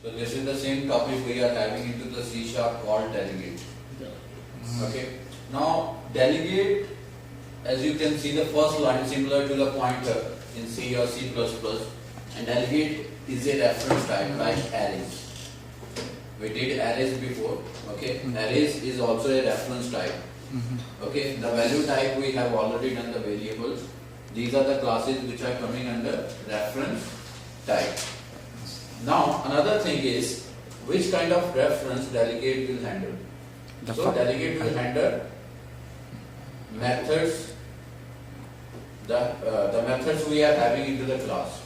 So this is the same topic we are having into the C# called delegate. Okay. Now delegate, as you can see, the first line similar to the pointer in C or C++, and delegate is a reference type like arrays. We did arrays before. Okay. Arrays is also a reference type. Okay. The value type we have already done the variables. These are the classes which are coming under reference type. Now another thing is which kind of reference delegate will handle. So delegate will handle methods, the methods we are having into the class.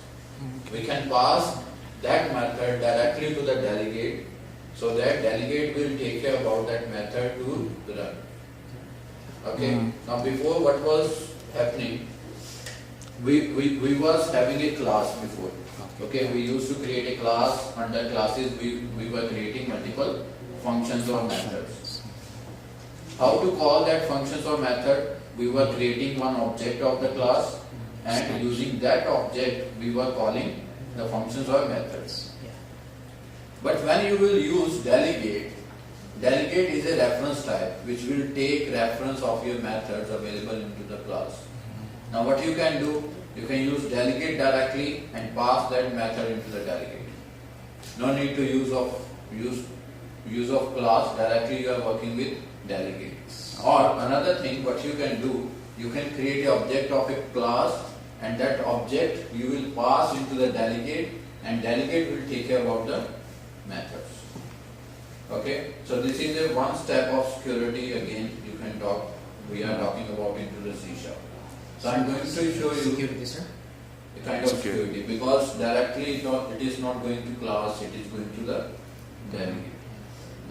We can pass that method directly to the delegate, so that delegate will take care about that method to run. Okay. Now before, what was happening? We was having a class before. Okay, we used to create a class. Under classes we were creating multiple functions or methods. How to call that functions or method? We were creating one object of the class, and using that object we were calling the functions or methods. But when you will use delegate, delegate is a reference type which will take reference of your methods available into the class. Now what you can do, you can use delegate directly and pass that method into the delegate. No need to use of class, directly you are working with delegate. Or another thing, what you can do, you can create an object of a class, and that object you will pass into the delegate, and delegate will take care about the methods. Okay, so this is a one step of security. Again, you can talk. We are talking about into the C#. So I am going to show you security, sir. a kind of security, because directly it is not going to class, it is going to the delegate.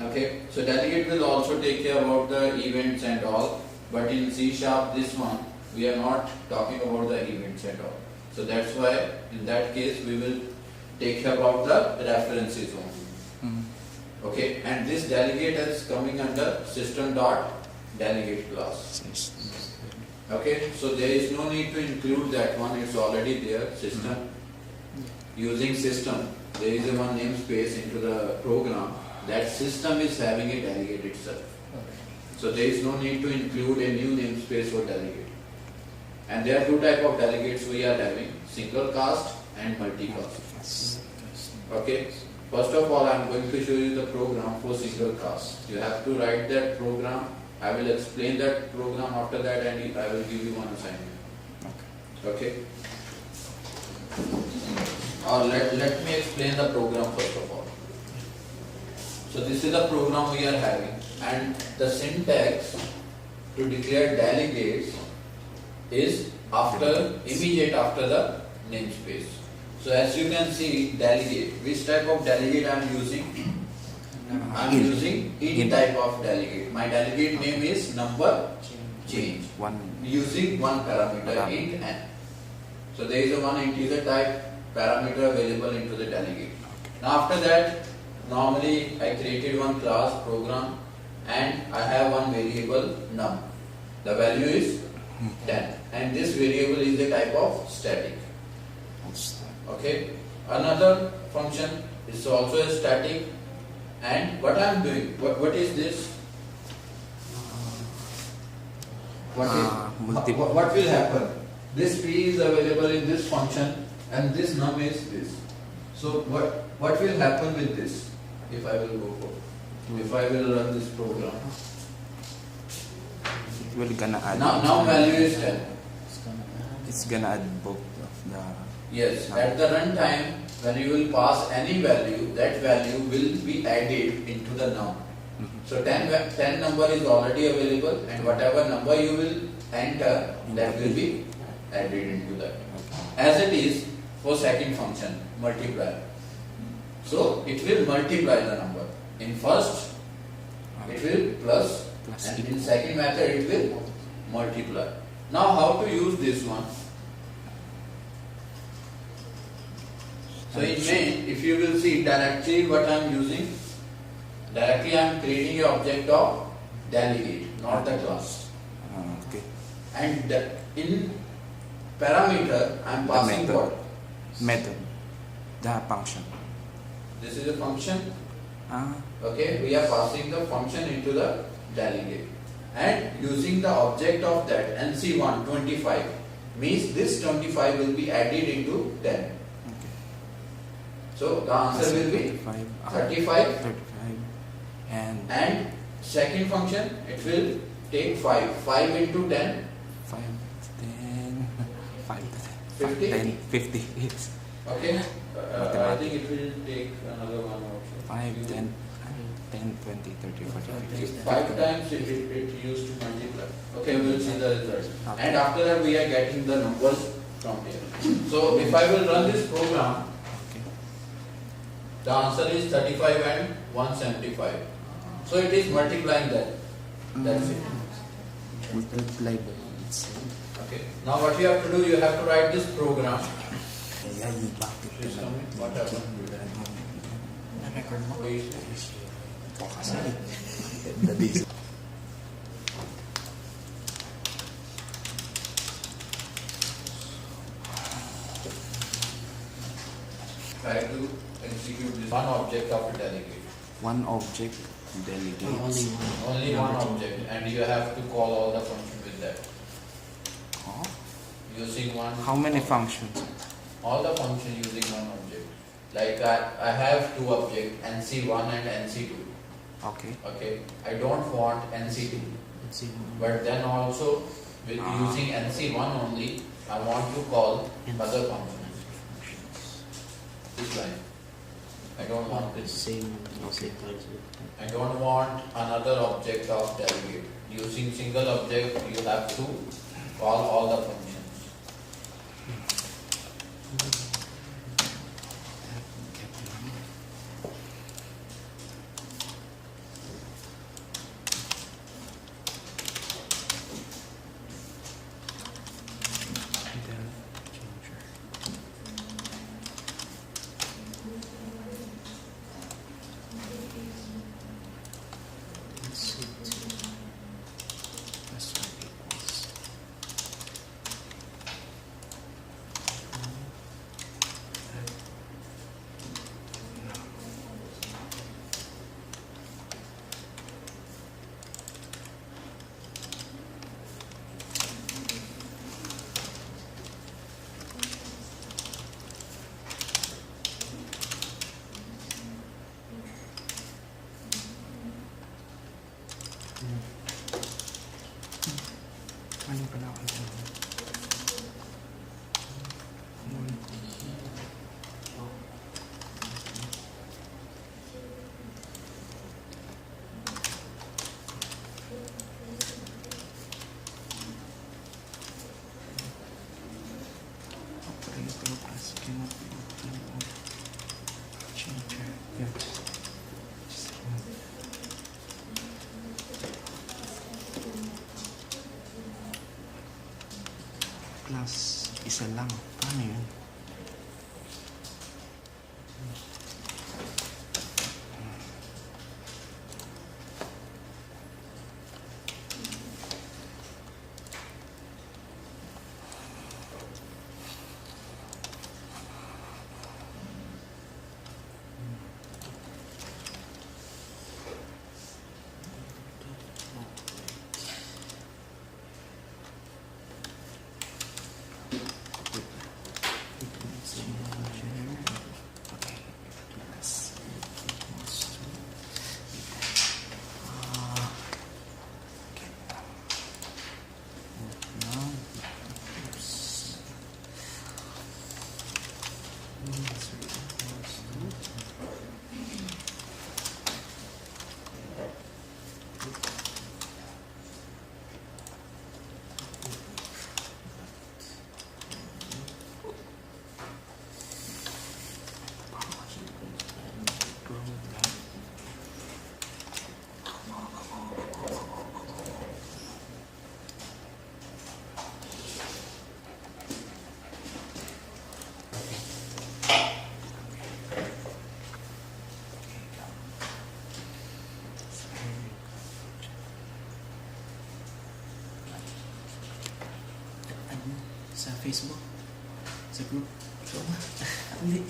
Okay, so delegate will also take care about the events and all, but in C# this one we are not talking about the events at all. So that's why in that case we will take care about the references only. Okay, and this delegate is coming under system.delegate class. Okay, so there is no need to include that one, it's already there. System, using system, there is a one namespace into the program. That system is having a delegate itself. So there is no need to include a new namespace for delegate. And there are two types of delegates we are having: single cast and multicast. Okay. First of all, I am going to show you the program for single cast. You have to write that program. I will explain that program after that, and I will give you one assignment. Okay. Or let me explain the program first of all. So this is the program we are having, and the syntax to declare delegates is immediate after the namespace. So as you can see, delegate, which type of delegate I am using? I am using int type of delegate. My delegate name is number change, using one parameter int n. So there is a one integer type parameter available into the delegate. Now after that, normally I created one class program, and I have one variable num. The value is 10, and this variable is the type of static. Okay. Another function is also a static, and what I am doing, what is this? What will happen? This p is available in this function, and this num is this. So what will happen with this? If I will go for, if I will run this program, it will gonna add. Now value is 10. It's gonna add both of the. Yes, at the runtime, when you will pass any value, that value will be added into the num. So 10 number is already available, and whatever number you will enter, that will be added into that. As it is for second function, multiply. So it will multiply the number. In first, it will plus, and in second method it will multiply. Now how to use this one? So in main, if you will see directly what I am using, directly I am creating an object of delegate, not the class. Okay. And in parameter I am passing what? Method. The function. This is a function. Ah, Okay, we are passing the function into the delegate and using the object of that NC1 25 means this 25 will be added into 10. okay. So the answer will be 35 35 and and second function it will take 5 into 10 5, 10, 5 to 50? 10, 50. Yes. okay. I think it will take another one also. 5, 10, 10, 20, 30, 40, 50. 5 times it used to multiply. Okay, we will see the result. Okay. And after that we are getting the numbers from here. So if I will run this program, Okay. the answer is 35 and 175. So it is multiplying that. That's it. Multiply by itself. Okay. Now what you have to do, you have to write this program. Kaya yung bakit Please tell me what happened. na-record mo? Please. Ito kasi. The days. Try to execute this one object of a delegate. One object, delegates. Only one object, and you have to call all the functions with that. Oh. Using one. How many functions? All the functions using one object. Like I have two objects, NC1 and NC2. Okay. Okay. I don't want NC2. But then also with using NC1 only, I want to call other functions. This line. I don't want this. I don't want another object of delegate. Using single object, you have to call all the functions. Ano pala ako? Operator plus cannot be obtained or changer. Yeah. Plus isa lang. Paano yun? Okay. Plus. Okay. Now, oops. Sa Facebook? Sa group? So, hindi.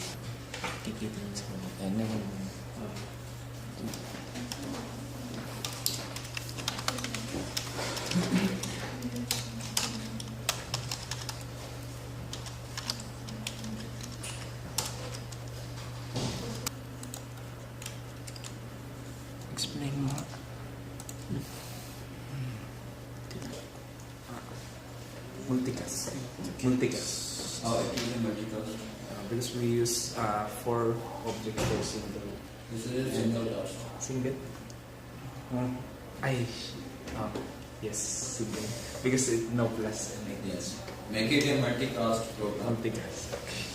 Explain more. Multicast. Multicast. How it is in multicast? Because we use 4 objects for single. This is single task. Single? I. Yes, single. Because it no plus and Yes. Make it a multicast program. multicast.